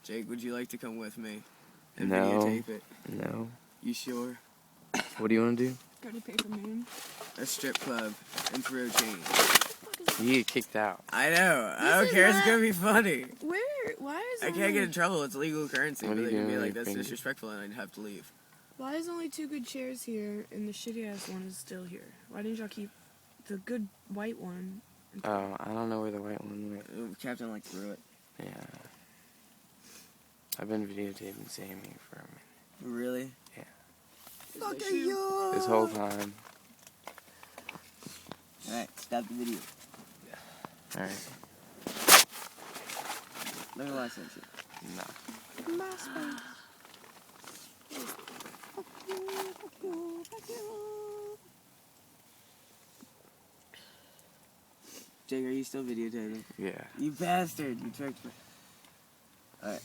Jake, would you like to come with me and No. videotape it? No. You sure? What do you want to do? Go to Paper Moon. A strip club and throw change. You get kicked out. I know. I don't is care. It's not- gonna be funny. Where? Why is I only, can't get in trouble. It's legal currency. What are But you they can be doing like, with your that's finger? disrespectful, and I'd have to leave. Why is only 2 good chairs here and the shitty ass one is still here? Why didn't y'all keep the good white one? Oh, I don't know where the white one went. Captain like threw it. Yeah. I've been videotaping Sammy for a minute. Really? Yeah. Look at you. This whole time. Alright, stop the video. Alright. Let me watch that shit. Nah. MySpace. Jake, are you still videotaping? Yeah. You bastard. You tricked me. Alright.